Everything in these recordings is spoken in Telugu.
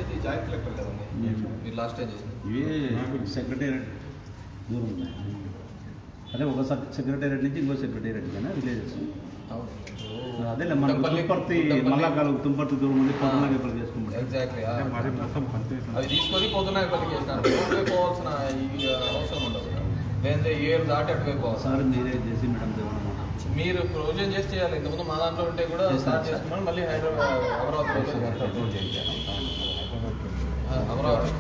ఇది జాయింట్ కలెక్టర్ కదండి మీరు లాస్ట్ టైం చేసింది. ఇవి సెక్రటేరియట్ దూరం ఉన్నాయి. అదే ఒక సెక్రటేరియట్ నుంచి ఇంకో సెక్రటేరియట్ కానీ విలేజెస్. అదే మన తుంపర్తి మల్లాకాలం తుంపర్తి దూరం ఉంది పొద్దున్నపల్లి చేసుకుంటాం. ఎగ్జాక్ట్లీ అవి తీసుకొని పొద్దున్నపల్లికి చేసినారు. పోవాల్సిన అవసరం ఉండదు. లేదంటే 7 దాటి అటువైపు పోవాలి. సార్ మీరే చేసి మేడం మీరు ప్రొవిజన్ చేసి చేయాలి. ఇంతకుముందు మా దాంట్లో ఉంటే కూడా స్టార్ట్ చేసుకున్నాను. మళ్ళీ హైదరాబాద్ అమరావతి అమరావతి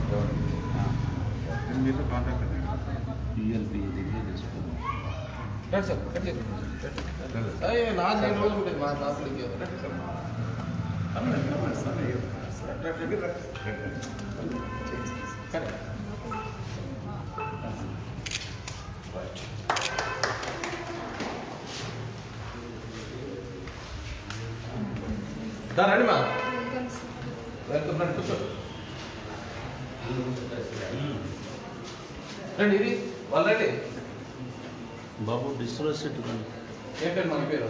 యూఎల్పీ దగ్గర చేసుకున్నాం సార్. నా 2 రోజులు ఉంటుంది మా దాంట్లోకి. రండి మా వెల్కమ్ రండి కూర్చో రండి. ఇది వాళ్ళండి బాబు డిస్ట్రెస్ ఏం పేరు మన పేరు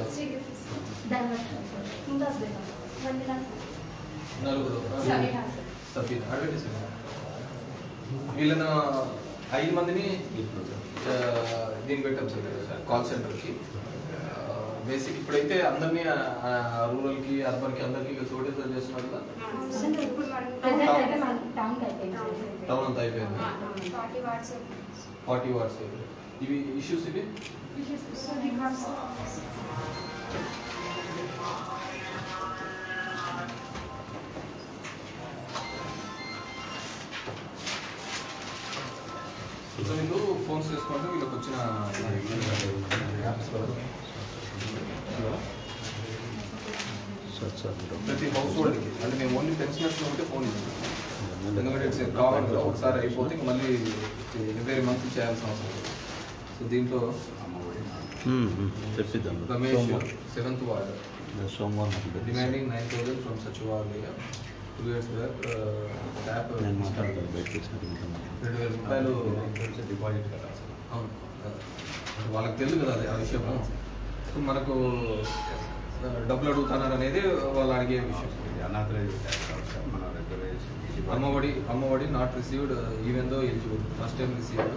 నలుగురు సఫీర్ అడ్వర్టైజ్ వీళ్ళను 5 మందిని దీనికి పెట్టాం సార్ కాల్ సెంటర్కి. బేసిక్ ఇప్పుడైతే అందరినీ రూరల్కి అర్బన్కి అందరికీ షోటేజ్ చేస్తున్నారు కదా. టౌన్ అంతా అయిపోయింది. 40 వాట్స్ ఇవి ఇష్యూస్ ఇవి వీళ్ళు ఫోన్స్ చేసుకుంటే వీళ్ళకి వచ్చిన ప్రతి హౌస్ హోల్డ్కి అంటే మేము ఓన్లీ పెన్షనర్స్ ఉంటే ఫోన్ ఇస్తాం. ఎందుకంటే కావాలి ఒకసారి అయిపోతే మళ్ళీ ఎవ్రీ మంత్ చేయాల్సిన అవసరం లేదు. సో దీంట్లో Ramesh 7th ward demanding 9,000 from సచివాలయ 2 years బ్యాక్ ట్యాప్ 2,000 రూపాయలు డిపాజిట్ కట్టాలి. అవును వాళ్ళకి తెలుసు కదా అది ఆ విషయం. సో మనకు డబ్బులు అడుగుతున్నారు అనేది వాళ్ళు అడిగే విషయం. Ammavodi not received even though eligible first time received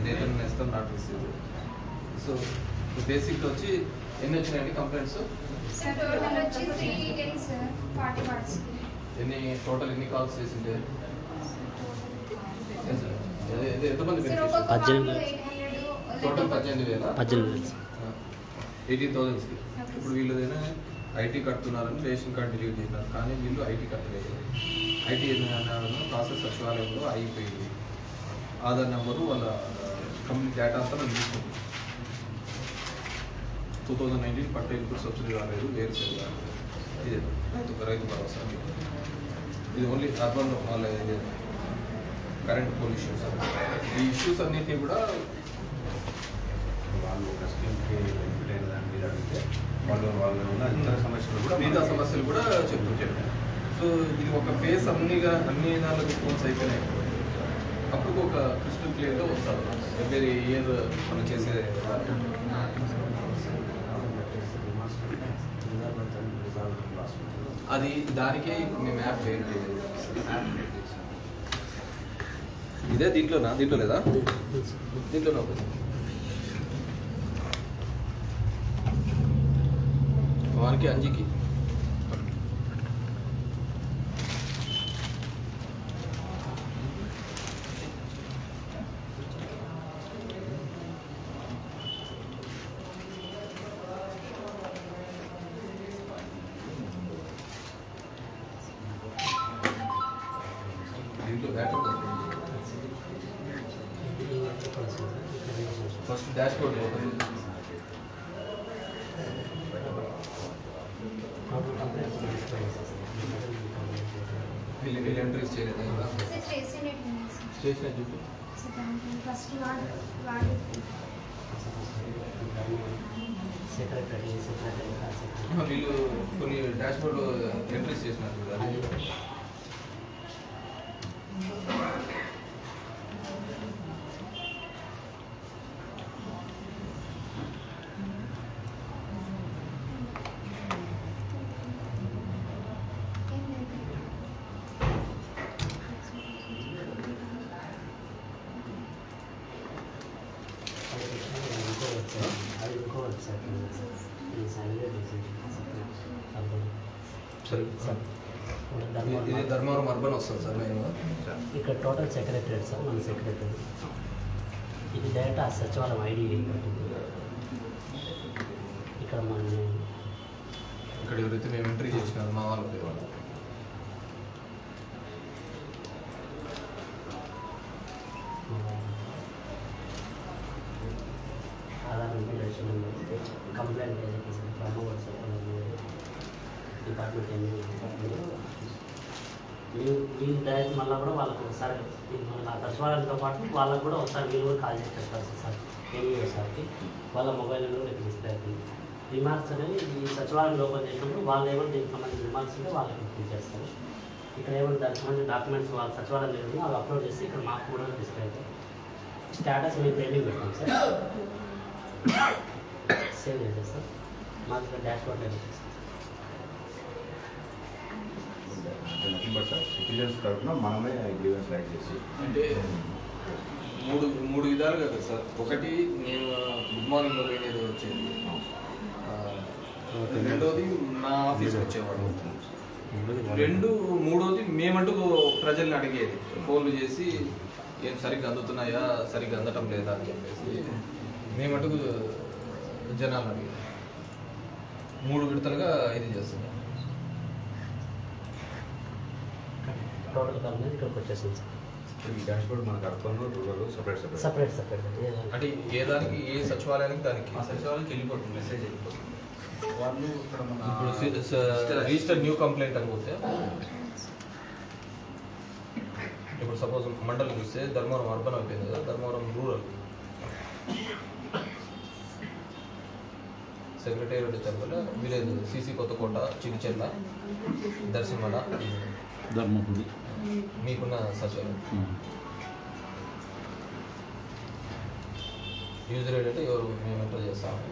దేశం నేస్తం నాట్ రిసీవ్డ్. సో బేసిక్ వచ్చి ఎన్ని వచ్చినాయండి కంప్లైంట్స్? టోటల్ ఎన్ని కాల్స్ చేసింటే ఎంతమంది? టోటల్ 18,000 18,000కి. ఇప్పుడు వీళ్ళదైనా ఐటీ కడుతున్నారని రేషన్ కార్డు డిలీట్ చేసినారు, కానీ వీళ్ళు ఐటీ కట్టలేదు. ఐటీ ప్రాసెస్ సచివాలయంలో అయిపోయింది. ఆధార్ నెంబరు వాళ్ళ కంప్లీట్ డేటా అంతా మేము తీసుకుంటాం. 2019 పట్ట ఇన్పుట్ సబ్సిడీ రాలేదు, వేరు చేయాలి. ఇది రైతు భరోసా. ఇది ఓన్లీ అర్బన్ వాళ్ళ కరెంట్ పొల్యూషన్స్. ఈ ఇష్యూస్ అన్నిటినీ కూడా వాళ్ళు ఒక స్కీమ్కి బెనిఫిట్ అయిన దాని మీద అడిగితే వాళ్ళు ఉన్న ఇతర సమస్యలు కూడా మిగతా సమస్యలు కూడా చెప్పారు. సో ఇది ఒక ఫేస్ అన్ని దానికి ఫోన్స్ అయిపోయినాయి. అప్పుడు ఒక క్రిస్టల్ క్లియర్గా వస్తారు ఎవ్రీ ఇయర్ మనం చేసే. అది దానికే మేము యాప్ క్రియేట్ చేయాలి. ఇదే దీంట్లోనా? దీంట్లో లేదా? దీంట్లోనే ఒకటి వానికి 5కి దీంట్లో బ్యాటర్ ఫస్ట్ డాష్ బోర్డ్ వీళ్ళు ఎంట్రీస్ చేయలేదు స్టేషన్ చెప్పి వీళ్ళు కొన్ని డాష్ బోర్డ్ ఎంట్రీస్ చేసినారు కదా. సరే సార్ ఇది ధర్మవరం అర్బన్ వస్తుంది సార్ నేను ఇక్కడ టోటల్ సెక్రటరీ సార్ మన సెక్రటరీ ఇది డైరెక్ట్ ఆ సచివాలయం ఐడి ఇక్కడ మన ఇక్కడ ఎవరైతే మేము ఎంట్రీ చేసినారు మా వాళ్ళ పేరు వాళ్ళు Aadhaar information complaint promote department మీరు డైరెక్ట్ మళ్ళీ కూడా వాళ్ళకు ఒకసారి మన సచివాలయంతో పాటు వాళ్ళకు కూడా ఒకసారి మీరు కూడా కాల్ చేసి చెప్పాలి సార్ ఏమీ సార్కి వాళ్ళ మొబైల్ నెంబర్ ఇక్కడ డిస్ప్లే అవుతుంది రిమార్క్స్ అనేవి ఈ సచివాలయం ఓపెన్ చేసినప్పుడు వాళ్ళు ఏమైనా దీనికి సంబంధించిన రిమార్క్స్ ఉంటే వాళ్ళకి ఇచ్చేస్తారు ఇక్కడ ఏమైనా దానికి సంబంధించిన డాక్యుమెంట్స్ వాళ్ళ సచివాలయం జరిగిందో అవి అప్లోడ్ చేసి ఇక్కడ మాకు కూడా డిస్ప్లే అవుతాయి స్టేటస్ మీరు పెండింగ్ పెట్టాం సార్ సేవ్ చేసేది సార్ మాకు ఇక్కడ డాష్ బోర్డ్ అయిపోతుంది సార్ సిటిజన్స్ తరఫున మనమే గ్రీవెన్స్ రైట్ చేసి అంటే మూడు విధాలుగా కదా సార్ ఒకటి నేను గుడ్ మార్నింగ్ అనేది వచ్చేది రెండోది నా ఆఫీస్కి వచ్చేవాడు మూడోది మేమంటూ ప్రజల్ని అడిగేది ఫోన్లు చేసి ఏం సరిగ్గా అందుతున్నాయా సరిగ్గా అందటం లేదా అని చెప్పేసి మేమంటూ జనాలు అడిగేది 3 విడతలుగా ఇది చేస్తున్నాం టోటల్ కంపెనీ ఇక్కడికి వచ్చేసింది సార్ ఈ డాష్ బోర్డ్ మనకు అర్బన్ రూరల్ సపరేట్ అంటే ఏ దానికి ఏ సచివాలయానికి దానికి సచివాలయానికి వెళ్ళిపోతుంది మెసేజ్ వెళ్ళిపోతుంది వాళ్ళు ఇప్పుడు రిజిస్టర్ న్యూ కంప్లైంట్ అని పోతే ఇప్పుడు సపోజ్ మండలం చూస్తే ధర్మవరం అర్బన్ అయిపోయింది కదా Dharmavaram rural secretariat Charmala village సిసి కొత్తకోట చిరుచెల్ల దర్శిమల ధర్మపురి మీకున్న సచివాలయం యూజర్ ఏంటంటే ఎవరు మేము ఎంటర్ చేస్తాము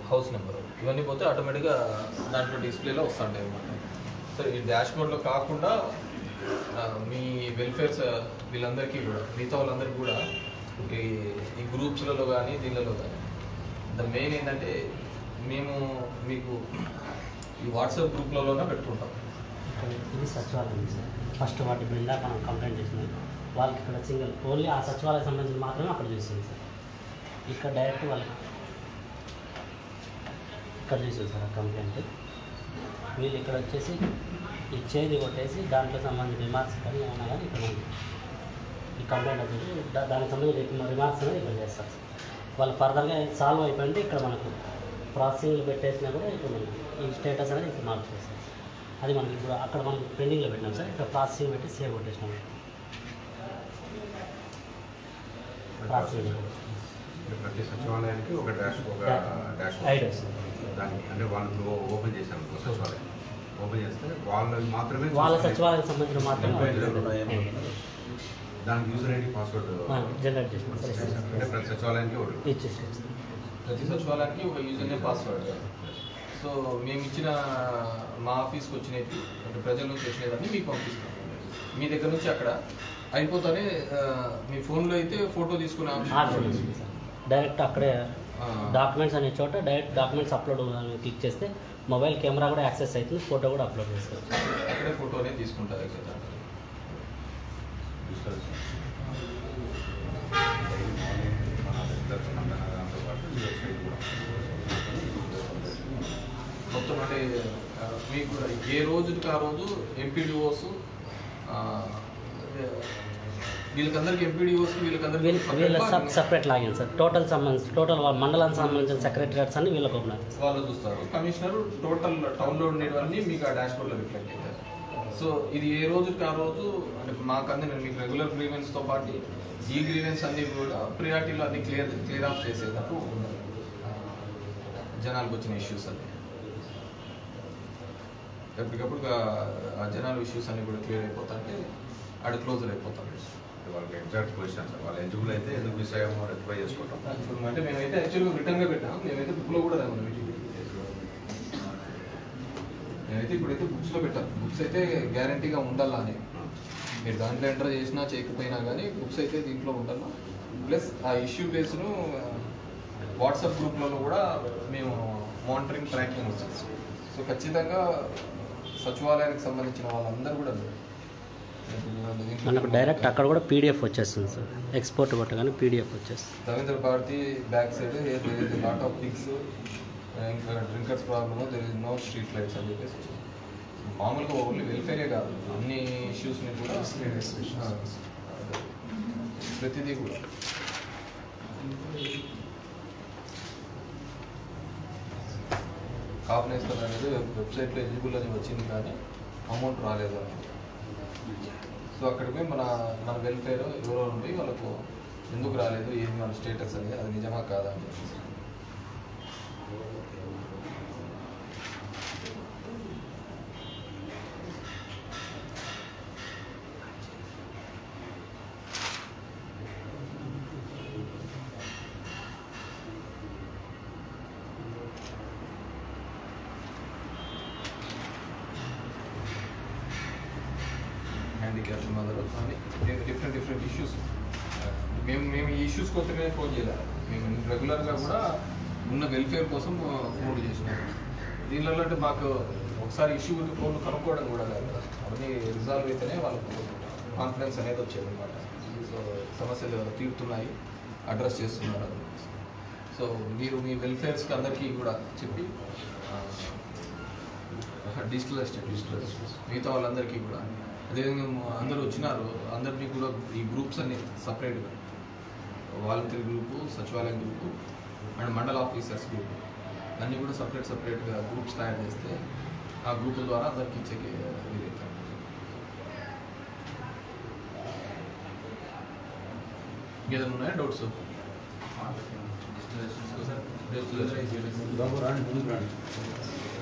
హౌస్ నెంబర్ ఇవన్నీ పోతే ఆటోమేటిక్గా దాంట్లో డిస్ప్లేలో వస్తుంటాయి అన్నమాట సరే ఈ డాష్ బోర్డ్లో కాకుండా మీ వెల్ఫేర్స్ వీళ్ళందరికీ కూడా మిగతా వాళ్ళందరికీ కూడా ఈ గ్రూప్స్లలో కానీ దీనిలలో కానీ ద మెయిన్ ఏంటంటే మేము మీకు ఈ వాట్సాప్ గ్రూప్లలోనే పెట్టుకుంటాం ఇది సచివాలయం సార్ ఫస్ట్ వాటి బిల్డ మనం కంప్లైంట్ చేసినాం వాళ్ళకి ఇక్కడ సింగిల్ ఓన్లీ ఆ సచివాలయం సంబంధించి మాత్రమే అక్కడ చూస్తుంది సార్ ఇక్కడ డైరెక్ట్ వాళ్ళకి ఇక్కడ చూసారు సార్ ఆ కంప్లైంట్ వీళ్ళు ఇక్కడ వచ్చేసి ఇచ్చేది కొట్టేసి దాంట్లో సంబంధించిన రిమార్క్స్ కానీ ఏమన్నా కానీ ఇక్కడ ఈ కంప్లైంట్ వచ్చేసి దానికి సంబంధించిన రిమార్క్స్ అనేది ఇక్కడ చేస్తారు సార్ వాళ్ళు ఫర్దర్గా సాల్వ్ అయిపోయింటే ఇక్కడ మనకు ప్రాసెసింగ్లో పెట్టేసినా కూడా ఇక్కడ మనకి ఈ స్టేటస్ అనేది ఇక్కడ మార్క్ చేస్తాం అది మనకి ఇప్పుడు అక్కడ మనం పెండింగ్లో పెట్టినాం సార్ ఇక్కడ ప్రాసెసింగ్ పెట్టి సేవ్ కొట్టేసినాం ప్రాసెసింగ్ ప్రతి సచివాలయానికి ఒక డాష్ ఐడి వస్తుంది దానికి అంటే వాళ్ళు ఓపెన్ చేశాను సచివాలయం ఓపెన్ చేస్తే వాళ్ళకి మాత్రమే వాళ్ళ సచివాలయానికి సంబంధించిన మాత్రమే దానికి యూజర్ ఐడి పాస్వర్డ్ జనరేట్ చేసినాం సార్ అంటే ప్రతి సచివాలయానికి ఒకటి ఇచ్చేసాం సార్ ప్రతి సచివాలయానికి ఒక యూజర్ నేమ్ పాస్వర్డ్ సో మేము ఇచ్చిన మా ఆఫీస్కి వచ్చినవి అంటే ప్రజల నుంచి వచ్చినవన్నీ మీకు పంపిస్తాం మీ దగ్గర నుంచి అక్కడ అయిపోతానే మీ ఫోన్లో అయితే ఫోటో తీసుకునే ఆప్షన్ డైరెక్ట్ అక్కడే డాక్యుమెంట్స్ అనే చోట డైరెక్ట్ డాక్యుమెంట్స్ అప్లోడ్ క్లిక్ చేస్తే మొబైల్ కెమెరా కూడా యాక్సెస్ అవుతుంది ఫోటో కూడా అప్లోడ్ చేసుకోవచ్చు అక్కడే ఫోటో అనేది తీసుకుంటారు కదా మొత్తం అంటే మీకు ఏ రోజుకి ఆ రోజు ఎంపీడీఓస్ వీళ్ళకందరికి ఎంపీడీఓస్ వీళ్ళ సపరేట్ లాగిన్ సార్ టోటల్ మండలానికి సంబంధించిన సెక్రటరీస్ అన్ని వీళ్ళకి ఉన్నారు వాళ్ళు చూస్తారు కమిషనర్ టోటల్ టౌన్లో ఉండేవన్నీ మీకు ఆ డాష్ బోర్డ్లో రిఫ్లెక్ట్ అవుతారు సో ఇది ఏ రోజుకి ఆ రోజు అంటే మాకు అందిన మీకు రెగ్యులర్ గ్రీవెన్స్తో పాటు ఈ గ్రీవెన్స్ అన్ని కూడా ప్రియారిటీలో అన్ని క్లియర్ ఆఫ్ చేసేటప్పుడు జనాలకు వచ్చిన ఇష్యూస్ అన్ని ఎప్పటికప్పుడు ఆ జనాల ఇష్యూస్ అన్ని కూడా క్లియర్ అయిపోతాయంటే అది క్లోజర్ అయిపోతాం వాళ్ళకి ఎగ్జాక్ట్ పొజిషన్ సార్ వాళ్ళు ఎలిజిబుల్ అయితే ఎందుకు మిస్ అయ్యామో రెక్టిఫై చేసుకుంటాం అంటే మేమైతే యాక్చువల్గా రిటర్న్గా పెట్టాం మేమైతే బుక్లో కూడా రాము నేనైతే ఇప్పుడైతే బుక్స్లో పెట్టాను బుక్స్ అయితే గ్యారంటీగా ఉండాలా అని మీరు దాంట్లో ఎంటర్ చేసినా చేయకపోయినా కానీ బుక్స్ అయితే దీంట్లో ఉండాలా ప్లస్ ఆ ఇష్యూ బేస్ను వాట్సాప్ గ్రూప్లలో కూడా మేము మానిటరింగ్ ట్రాకింగ్ వస్తుంది సో ఖచ్చితంగా సచివాలయానికి సంబంధించిన వాళ్ళందరూ కూడా మనకు డైరెక్ట్ అక్కడ కూడా పీడిఎఫ్ వచ్చేస్తుంది సార్, ఎక్స్పోర్ట్ కొట్టగానే పీడిఎఫ్ వచ్చేస్తుంది. Ravindra Bharathi back side lot of things, ఇంకా drinkers problem, there is no street lights అని చెప్పేసి మామూలుగా ఓన్లీ వెల్ఫేరే కాదు, అన్ని ఇష్యూస్ని కూడా ప్రతిదీ కూడా కాంబినేషన్ అనేది వెబ్సైట్లో ఎలిజిబుల్ అని వచ్చింది కానీ అమౌంట్ రాలేదు అని. సో అక్కడికి పోయి మన వెల్ఫేర్ ఎవరో ఉండి వాళ్ళకు ఎందుకు రాలేదు, ఏంది మన స్టేటస్ అనేది, అది నిజమా కాదా అని చెప్పేసి. హ్యాండిక్యాప్ మదర్ అని డిఫరెంట్ ఇష్యూస్. మేము ఈ ఇష్యూస్ కోసమే ఫోన్ చేయలేదు, మేము రెగ్యులర్గా కూడా ఉన్న వెల్ఫేర్ కోసం ఫోన్ చేసినాం. దీనిలో అంటే మాకు ఒకసారి ఇష్యూ ఫోన్ కనుక్కోవడం కూడా కాదు, అవన్నీ రిజాల్వ్ అయితేనే వాళ్ళకు కాన్ఫిడెన్స్ అనేది వచ్చేది అనమాట. సో సమస్యలు తీరుతున్నాయి, అడ్రస్ చేస్తున్నారు. సో మీరు మీ వెల్ఫేర్స్కి అందరికీ కూడా చెప్పి డిజిటల్ అసిస్టెంట్ మిగతా వాళ్ళందరికీ కూడా అదేవిధంగా అందరూ వచ్చినారు, అందరినీ కూడా ఈ గ్రూప్స్ అన్ని సపరేట్గా వాలంటరీ గ్రూపు, సచివాలయం గ్రూపు అండ్ మండల ఆఫీసర్స్ గ్రూప్ అన్నీ కూడా సపరేట్గా గ్రూప్స్ తయారు చేస్తే ఆ గ్రూపుల ద్వారా అందరికి ఇచ్చే వీలైతే. ఇంకేదైనా ఉన్నాయా doubts?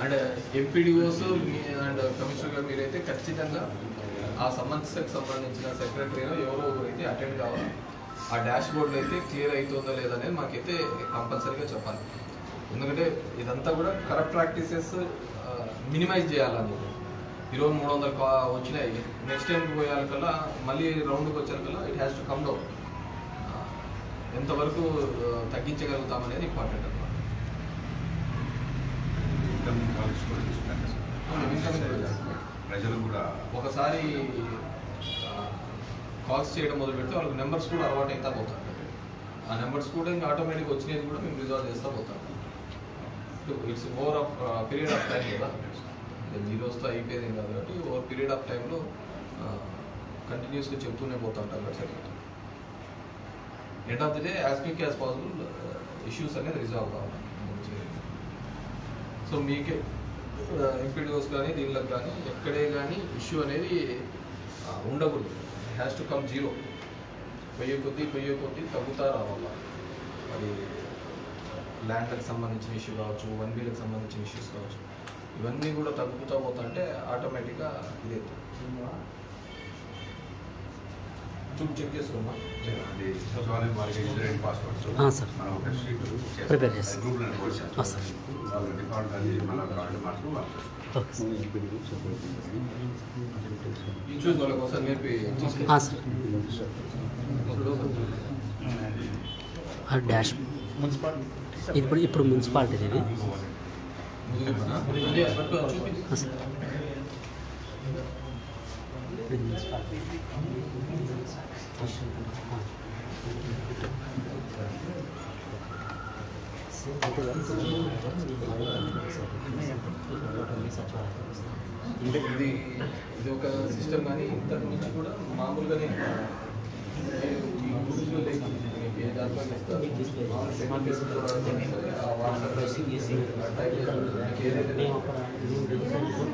And MPDOs and commissioner గారు మీరైతే ఖచ్చితంగా ఆ సమస్యకు సంబంధించిన సెక్రటరీలో ఎవరో ఒకరైతే అటెండ్ కావాలి. ఆ డాష్ బోర్డ్లో అయితే క్లియర్ అవుతుందో లేదనేది మాకైతే కంపల్సరీగా చెప్పాలి. ఎందుకంటే ఇదంతా కూడా కరప్ట్ ప్రాక్టీసెస్ మినిమైజ్ చేయాలని. ఈరోజు 300 వచ్చినాయి, నెక్స్ట్ టైంకి పోయాకల్లా మళ్ళీ రౌండ్కి వచ్చేకల్లా it has to come down. ఎంతవరకు తగ్గించగలుగుతామనేది ఇంపార్టెంట్ అనమాట. ప్రజలు కూడా ఒకసారి కాల్స్ చేయడం మొదలు పెడితే వాళ్ళకి నెంబర్స్ కూడా అలవాటు అవుతా పోతాం. ఆ నెంబర్స్ కూడా ఇంకా ఆటోమేటిక్గా వచ్చినది కూడా మేము రిజాల్వ్ చేస్తూ పోతాం. It's over of period of time కదా, జీరోస్తో అయిపోయేది కాదు కాబట్టి ఓవర్ పీరియడ్ ఆఫ్ టైంలో కంటిన్యూస్గా చెప్తూనే పోతూ ఉంటాం కదా. సరే, end of the day as quick as possible issues అనేది రిజాల్వ్ కావాలి. సో మీకే ఎంపీడీఓస్ కానీ దీనిలకు కానీ ఎక్కడే కానీ ఇష్యూ అనేది ఉండకూడదు. Has to come zero. పొయ్యే కొద్దీ తగ్గుతా రావాల. అది ల్యాండ్లకు సంబంధించిన ఇష్యూ కావచ్చు, 1Bలకు సంబంధించిన ఇష్యూస్ కావచ్చు, ఇవన్నీ కూడా తగ్గుతూ పోతుంటే ఆటోమేటిక్గా ఇదే చెక్ చేసుకున్నాం. అది సచివాలయం వారికి ఇంటర్నెట్ పాస్వర్డ్స్ మనం ఒక షీట్ ప్రిపేర్ చేస్తాం. గ్రూప్లో వాళ్ళ రికార్డ్ అది మన కార్డు మార్చుకుని వాళ్ళు ఇష్యూస్ వాళ్ళ కోసం నేర్పి డాష్ ఇప్పుడు మున్సిపాలిటీ ఇది ఇది ఒక సిస్టమ్. కానీ ఇంతకు నుంచి కూడా మామూలుగానే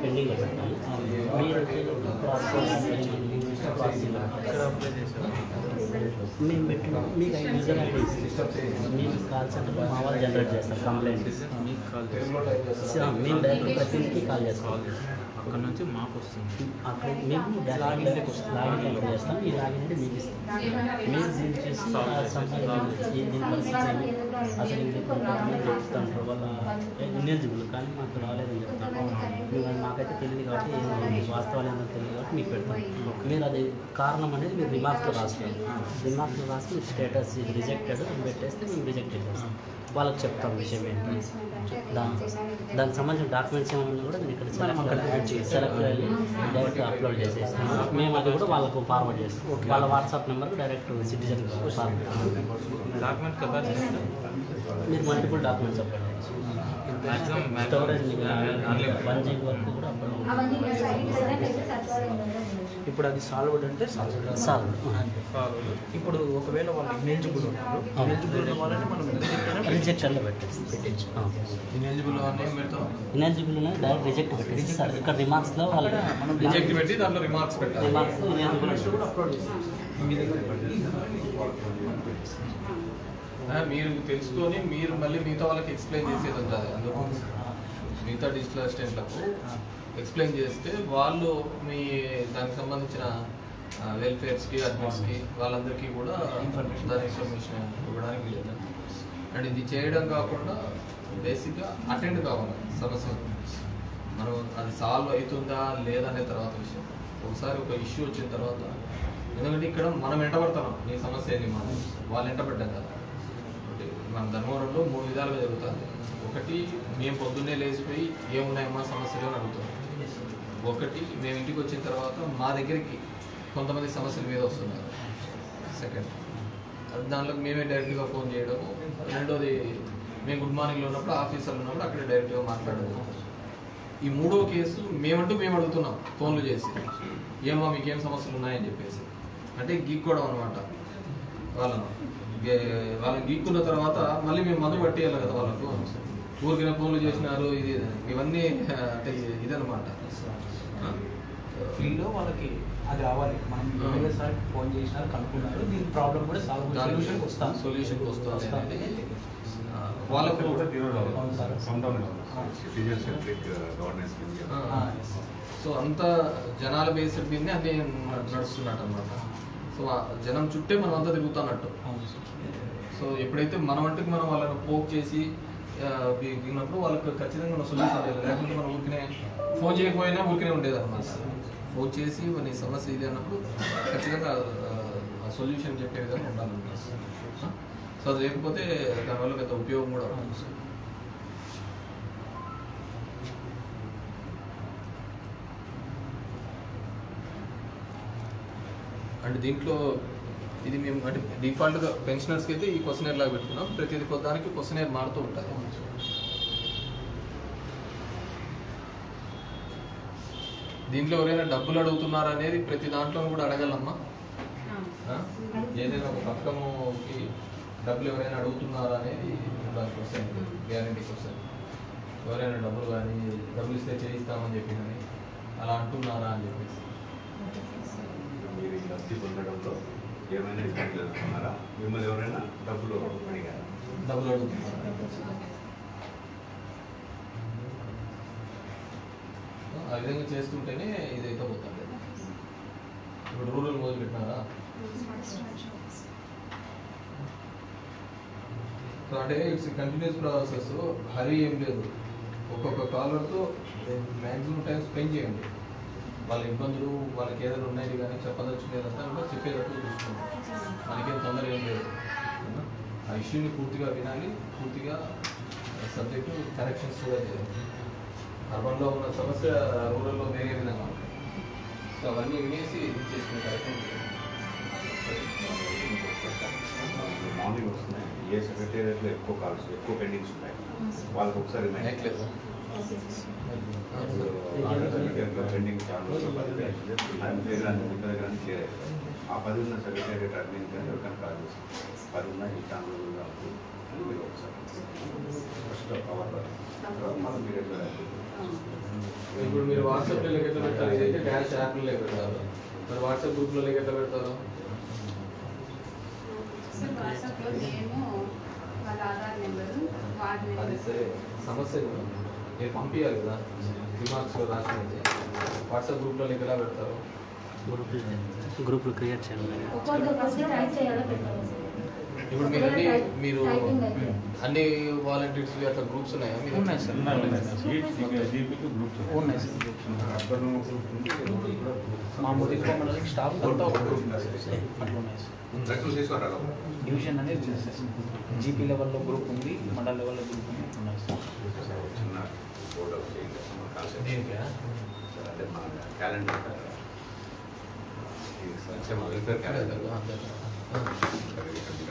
పెండింగ్ పెట్టాలి. మీరు మేము పెట్టిన మీకు యూజర్ ఐడి మీకు కాల్ సెంటర్లో మా వాళ్ళు జనరేట్ చేస్తారు కంప్లైంట్. మేము డైరెక్ట్ ప్రతినిధికి కాల్ చేస్తాం. అక్కడ నుంచి మాకు వస్తుంది. అక్కడ మేము లాగిన్ అప్లై చేస్తాం. ఈ లాగిన్ అంటే మీకు ఇస్తాం. మీరు దీన్ని చేసి దీని పరిస్థితి అసలు ఇది చెప్తాను వాళ్ళ ఇన్ఎలిజిబుల్ కానీ మాకు రాలేదని చెప్తాను. మాకైతే తెలియదు కాబట్టి వాస్తవాలు ఏమో తెలియదు కాబట్టి మీకు పెడతాం. మీరు అది కారణం అనేది మీరు రిమార్క్స్లో రాస్తారు. రిమార్క్స్లో రాసి స్టేటస్ ఇది రిజెక్టెడ్ అని పెట్టేస్తే మేము రిజెక్ట్ చేసేస్తాం. వాళ్ళకి చెప్తాం విషయం ఏంటి. దానికి సంబంధించిన డాక్యుమెంట్స్ ఏమైనా కూడా నేను ఇక్కడ సెలెక్ట్ డైరెక్ట్ అప్లోడ్ చేసేస్తాను. మేము అది కూడా వాళ్ళకు ఫార్వర్డ్ చేస్తాం. వాళ్ళ వాట్సాప్ నెంబర్కి డైరెక్ట్ సిటిజన్ డాక్యుమెంట్ కెపాసిటీ మీరు మల్టిపుల్ డాక్యుమెంట్స్ అప్లోడ్ చేయొచ్చు. స్టోరేజ్ 1 GB వరకు కూడా ఇప్పుడు అది సాల్వ్డ్ అంటే సాల్వ్. ఇప్పుడు ఒకవేళ వాళ్ళు ఇనెలిజిబుల్ ఉన్నారు, ఇనెలిజిబుల్ ఉన్న వాళ్ళని మనం రిజెక్షన్లో పెట్టచ్చు. ఇనెలిజిబుల్ అని ఏం పెడతాం? ఇనెలిజిబుల్ డైరెక్ట్ రిజెక్ట్ పెట్టేసి సార్ ఇక్కడ రిమార్క్స్లో వాళ్ళు రిజెక్ట్ పెట్టి దాంట్లో రిమార్క్స్ పెట్టాలి. రిమార్క్స్ కూడా అప్లోడ్ చేస్తాం. మీరు తెలుసుకొని మీరు మళ్ళీ మిగతా వాళ్ళకి ఎక్స్ప్లెయిన్ చేసేది ఉంటుంది. అందుకు మిగతా డిజిటల్ అసిస్టెంట్లకు ఎక్స్ప్లెయిన్ చేస్తే వాళ్ళు మీ దానికి సంబంధించిన వెల్ఫేర్స్కి అడ్మిట్స్కి వాళ్ళందరికీ కూడా దాని ఇన్ఫర్మేషన్ ఇవ్వడానికి వీలేదు. అండ్ ఇది చేయడం కాకుండా బేసిక్గా అటెండ్ కావాలి సమస్య. మనం అది సాల్వ్ అవుతుందా లేదా అనే తర్వాత విషయం. ఒకసారి ఒక ఇష్యూ వచ్చిన తర్వాత, ఎందుకంటే ఇక్కడ మనం వెంటబడతాం నీ సమస్య ఏంటి, మనం వాళ్ళు వెంటబడ్డాం కదా. మన ధర్మవరంలో 3 విధాలుగా జరుగుతుంది. ఒకటి, మేము పొద్దున్నే లేచిపోయి ఏమున్నాయమ్మా సమస్యలు అని అడుగుతాం. ఒకటి, మేము ఇంటికి వచ్చిన తర్వాత మా దగ్గరికి కొంతమంది సమస్యల మీద వస్తున్నారు. సెకండ్, దాంట్లో మేమే డైరెక్ట్గా ఫోన్ చేయడము. రెండోది, మేము గుడ్ మార్నింగ్లో ఉన్నప్పుడు ఆఫీసర్లు ఉన్నప్పుడు అక్కడ డైరెక్ట్గా మాట్లాడము. ఈ 3వ కేసు మేము అడుగుతున్నాం ఫోన్లు చేసి, ఏమో మీకేం సమస్యలు ఉన్నాయని చెప్పేసి. అంటే గీక్కోవడం అనమాట. వాళ్ళని గీక్కున్న తర్వాత మళ్ళీ మేము మందు పట్టేయాలి కదా వాళ్ళకు. ఊరికిన ఫోన్లు చేసినారు ఇది ఇవన్నీ అంటే ఇదనమాట. ఫ్రీలో వాళ్ళకి అది రావాలి. మనం సార్ ఫోన్ చేసినారు, కనుక్కున్నారు, దీని ప్రాబ్లం కూడా సొల్యూషన్కి వస్తుంది అనేది వాళ్ళకు సో అంత జనాల బేస్డ్ మీదనే అన్ని నడుస్తున్నట్టు అనమాట. సో జనం చుట్టే మనం అంతా తిరుగుతున్నట్టు. సో ఎప్పుడైతే మనం అంటే మనం వాళ్ళని పోక్ చేసి దిగినప్పుడు వాళ్ళకి ఖచ్చితంగా మన సొల్యూషన్ లేదు. లేకపోతే మనం ఊరికనే ఫోన్ చేయకపోయినా ఊరికనే ఉండేది అనమాట. ఫోన్ చేసి మన సమస్య ఇది అన్నప్పుడు ఖచ్చితంగా సొల్యూషన్ చెప్పే విధంగా ఉండాలన్నమాట. సో అది లేకపోతే దానివల్ల పెద్ద ఉపయోగం కూడా ఉంటుంది. అంటే దీంట్లో ఇది మేము అంటే డిఫాల్ట్గా పెన్షనర్స్కి అయితే ఈ క్వశ్చనర్ లాగా పెట్టుకున్నాం. ప్రతిది దానికి క్వశ్చనర్ మారుతూ ఉంటుంది. దీంట్లో ఎవరైనా డబ్బులు అడుగుతున్నారా అనేది ప్రతి దాంట్లో కూడా అడగాలమ్మా. ఏదైనా ఒక పథకంకి డబ్బులు ఎవరైనా అడుగుతున్నారా అనేది క్వశ్చన్, గ్యారంటీ క్వశ్చన్. ఎవరైనా డబ్బులు కానీ డబ్బులు ఇస్తే చేయిస్తామని చెప్పి కానీ అలా అంటున్నారా అని చెప్పేసి. మీరు లబ్ధి పొందడంలో ఏమైనా ఇబ్బంది జరుగుతున్నారా? మిమ్మల్ని ఎవరైనా డబ్బులు అడిగారా? డబ్బులు అడుగుతున్నారా? ఆ విధంగా చేస్తుంటేనే ఇదైతే పోతుంది. ఇప్పుడు రూరల్ మొదలు పెట్టినారా? సో అంటే ఇట్స్ కంటిన్యూస్ ప్రాసెస్. హరీ ఏం లేదు. ఒక్కొక్క కాలర్తో మ్యాక్సిమం టైం స్పెండ్ చేయండి. వాళ్ళ ఇబ్బందులు వాళ్ళకి ఏదైనా ఉన్నాయి కానీ చెప్పదలుచుకునేదంతా కూడా చెప్పేటప్పుడు చూసుకోండి. మనకేం తొందర ఏం లేదు. ఆ ఇష్యూని పూర్తిగా వినాలి, పూర్తిగా సబ్జెక్టు కరెక్షన్స్ కూడా చేయాలి. అర్బన్లో ఉన్న సమస్య రూరల్లో వేరే విధంగా ఉంటుంది. సో అవన్నీ వినేసి ఇది చేసుకునే కార్యక్రమం చేయాలి. మార్నింగ్ వస్తున్నాయి. ఏ సెక్రటేరియట్లో ఎక్కువ కాల్స్, ఎక్కువ పెండింగ్స్ ఉన్నాయి, వాళ్ళకి ఒకసారి నెక్లెస్ పెండింగ్ చాలా దగ్గర క్లియర్ అవుతుంది. ఆ 10 ఉన్న సెక్రటేరియట్ అడ్మిన్ కానీ ఎవరికైనా కాల్ చేస్తాం. 10 ఉన్న ఈ ఛానల్ అని మీరు ఒకసారి ఫస్ట్ కవర్ మనం పీరియడ్లో ఇప్పుడు మీరు వాట్సాప్లో ఎట్లా పెడతారు? ఇదైతే డాష్ యాప్లో పెడతారు. మరి వాట్సాప్ గ్రూప్లో ఎట్లా పెడతారు? అది సరే, సమస్య మీరు పంపించాలి కదా రిమార్క్స్లో రాసినది. వాట్సాప్ గ్రూప్లో ఎలా పెడతారు? గ్రూప్లు క్రియేట్ చేయాలి. ఇప్పుడు మీరు అన్ని వాలంటీర్స్ అట్లా గ్రూప్స్ ఉన్నాయా? మీరు ఉన్నాయి సార్, ఉన్నాయి సార్. మా ముదిగో మండలికి స్టాఫ్ అంతా ఒక గ్రూప్ అట్లా ఉన్నాయి సార్. డ్రగ్స్ తీసుకుంటారా? డివిజన్ అనేది జీపీ లెవెల్లో గ్రూప్ ఉంది, మండల్ లెవెల్లో గ్రూప్ ఉంది, ఉన్నాయి సార్. బోర్డ్ ఆఫ్ చేయండి కాన్సెప్ట్ అంటే మన క్యాలెండర్ సంక్షేమ వెల్ఫేర్ క్యాలెండర్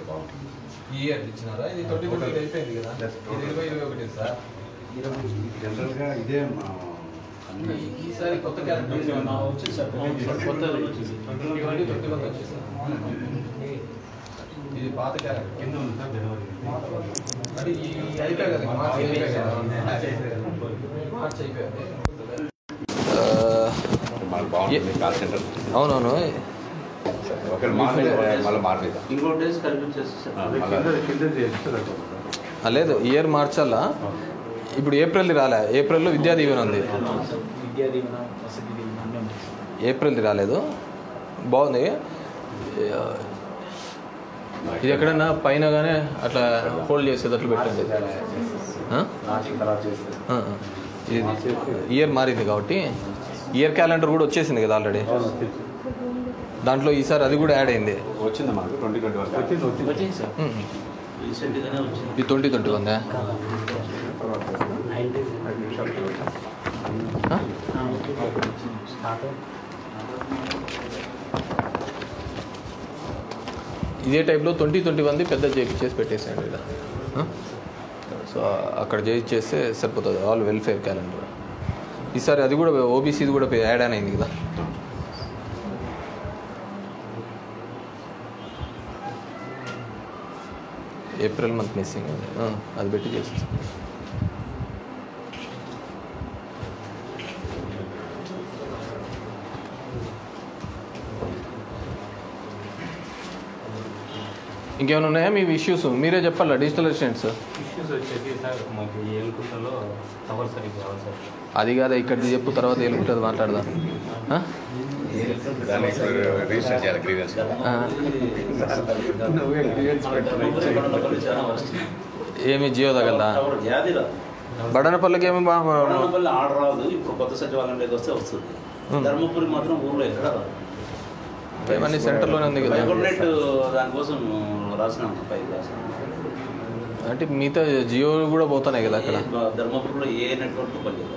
బాగుంటుంది. ఈ ఇయర్ ఇచ్చినారా? ఇది 2020 అయిపోయింది కదా, ఇది 2021 సార్. జనరల్గా ఇదే మా ఈసారి కొత్త క్యాలెండర్ వచ్చింది సార్, కొత్తది 2021 వచ్చింది సార్. ఇది పాత క్యాలెండర్ కింద ఉంది సార్ జనవరి. అంటే ఈ అయిపోయాయి కదా, మార్చి అయిపోయాయి కదా, మార్చి అయిపోయాయి. మాకు బాగుంటుంది కాల్ సెంటర్. అవునవును. ఒకవేళ మళ్ళీ మారలేదు. ఇంకో డేస్ కల్పించేసి లేదు, ఇయర్ మార్చాలా. ఇప్పుడు ఏప్రిల్ది రాలే, ఏప్రిల్లో విద్యా దీవెన ఉంది, విద్యా దీవెన, వసతి దీవెన అన్నీ ఉన్నాయి సార్. ఏప్రిల్ది రాలేదు. బాగుంది. ఇది ఎక్కడన్నా పైన కానీ అట్లా హోల్డ్ చేసేది అట్లా పెట్టండి. ఇది ఇయర్ మారింది కాబట్టి ఇయర్ క్యాలెండర్ కూడా వచ్చేసింది కదా ఆల్రెడీ. దాంట్లో ఈసారి అది కూడా యాడ్ అయింది. వచ్చింది మనకు 2021 వచ్చింది సార్, రీసెంట్గానే వచ్చింది. ఇది 2021 ఉందా? ఇదే టైప్లో 2021 పెద్ద చేసి పెట్టేసాడు ఇక్కడ. సో అక్కడ చేస్తే సరిపోతుంది. All welfare calendar. ఈసారి అది కూడా ఓబీసీది కూడా యాడ్ ఆన్ అయింది కదా. ఏప్రిల్ మంత్ మిస్సింగ్ అది పెట్టి చేసేస్తాం. ఇంకేమైనా ఉన్నాయా మీ ఇష్యూస్? మీరే చెప్పాలా డిజిటల్ అసిస్టెంట్స్. ఇష్యూస్ వచ్చేసి సార్ మాకు ఏలుకుంటలో టవర్ సరిగ్గా కావాలి సార్. అది కాదా, ఇక్కడిది చెప్పు, తర్వాత ఏలుకుంటుంది మాట్లాడదాం. రిజిస్టర్ చేయాలి గ్రీవెన్స్. ఏమి జియో తగలదా? బడనపల్లికి ఏమి బడనపల్లి ఆర్డర్ రాదు. ఇప్పుడు కొత్త సచివాలయం దగ్గర వస్తే వస్తుంది. ధర్మపురి మాత్రం ఊళ్ళో ఎక్కడ రాదు. ఇవన్నీ సెంటర్లోనే ఉంది కదా. ఫైబర్నెట్ దానికోసం రాసినాం, పైకి రాసినాం. అంటే మిగతా జియో కూడా పోతున్నాయి కదా అక్కడ. ధర్మపురిలో ఏ నెట్వర్క్ పనిచేయదు.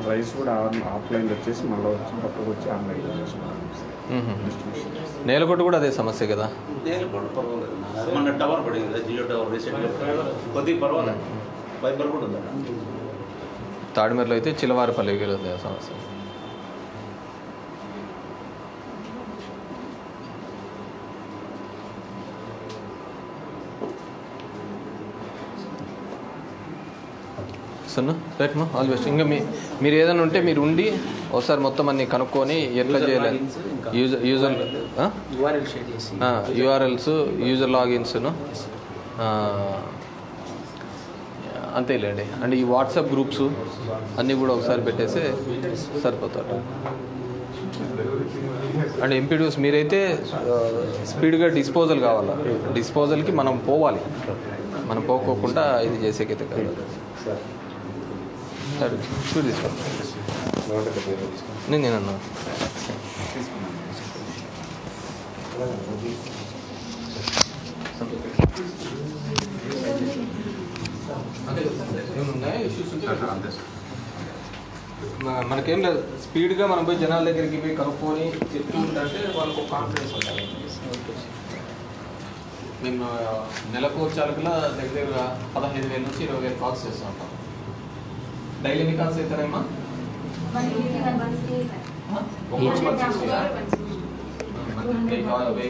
రైస్ కూడా ఆఫ్లైన్లో వచ్చేసి మళ్ళీ వచ్చి పక్కకు వచ్చి ఆన్లైన్ నేలకొట్టు కూడా అదే సమస్య కదా. నేలకొట్టు పర్వాలేదు, మన టవర్ పడింది కదా, జియో టవర్ రీసెంట్గా కొద్దిగా పర్వాలేదు. ఫైబర్ కూడా ఉందా? తాడిమేరలో అయితే చిలవారిపల్లికి ఉంది ఆ సమస్య. సన్న రైట్ మా ఆల్ బెస్ట్. ఇంకా మీరు ఏదైనా ఉంటే మీరు ఉండి ఒకసారి మొత్తం అన్ని కనుక్కొని ఎట్లా చేయాలి, యూజర్ యూఆర్ఎల్స్, యూజర్ లాగిన్స్ను అంతేలేండి. అండ్ ఈ వాట్సాప్ గ్రూప్స్ అన్నీ కూడా ఒకసారి పెట్టేస్తే సరిపోతారు. అండ్ ఎంపీడీస్ మీరైతే స్పీడ్గా డిస్పోజల్ కావాలా, డిస్పోజల్కి మనం పోవాలి. మనం పోకోకుండా ఇది చేసేకైతే కాదు. సరే చూడు తీసుకో, నేనన్నా మనకేం లేదు, స్పీడ్గా మనం పోయి జనాల దగ్గరికి పోయి కనుక్కొని చెప్తూ ఉంటే వాళ్ళకు కాన్ఫిడెన్స్ ఉంటుంది. మేము నెలకు వచ్చాకలా దగ్గర 15,000 నుంచి 20,000 కాల్స్ చేస్తూ ఉంటాం. డైలీ ఎన్ని కాల్స్ అవుతారేమ్మా? 1000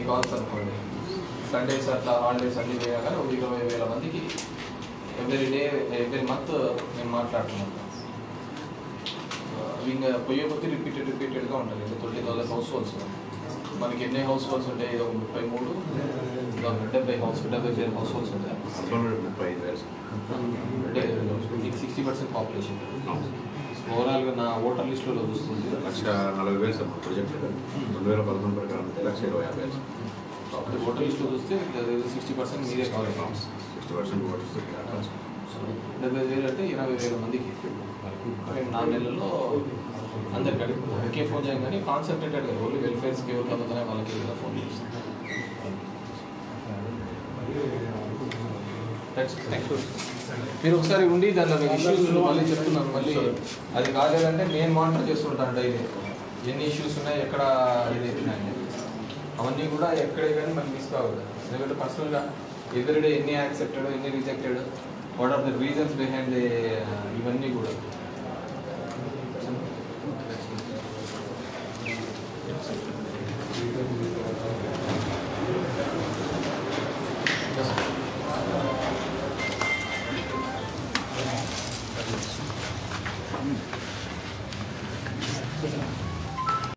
కాల్స్ అనుకోండి. సండేస్ అట్లా హాలిడేస్ అన్నీ వేయగా కానీ 20,000 మందికి ఎవ్రీ డే ఎవ్రీ మంత్ మేము మాట్లాడుతున్నాం. ఇంకా పోయే కొద్ది రిపీటెడ్గా ఉంటుంది. 20,000 హౌస్ హోల్డ్స్. మనకి ఎన్ని హౌస్ హోల్డ్స్ ఉంటాయి? 33, 70 హౌస్ హోల్డ్స్ ఉంటాయి. అంటే 60% పాపులేషన్. ఓవరాల్గా నా ఓటర్ లిస్టులో చూస్తుంది 1,40,000 సార్ ప్రొజెక్ట్. 2011 ప్రకారం 1,20,000. ఓటర్ లిస్టులో చూస్తే 60% మీరే కావాలి. 60% ఓటర్స్. 70,000 అంటే 20,000 మందికి. మేము 4 నెలల్లో అందరికి ఒకే ఫోన్ చేయం కానీ కాన్సన్ట్రేటెడ్గా ఓన్లీ వెల్ఫేర్స్కి ఎవరు అవుతున్నాయి వాళ్ళకి ఫోన్ చేస్తాం. మీరు ఒకసారి ఉండి దానిలో మీకు ఇష్యూస్ మళ్ళీ చెప్తున్నాను. మళ్ళీ అది కాలేదంటే నేను మానిటర్ చేస్తుంటాను డైలీ ఎన్ని ఇష్యూస్ ఉన్నాయి, ఎక్కడ ఇదైతున్నాయని. అవన్నీ కూడా ఎక్కడే కానీ మనకి మిస్ కావద్దు. ఎందుకంటే పర్సనల్గా ఎవ్రీడే ఎన్ని యాక్సెప్టెడ్, ఎన్ని rejected, what are the reasons behind ఇవన్నీ కూడా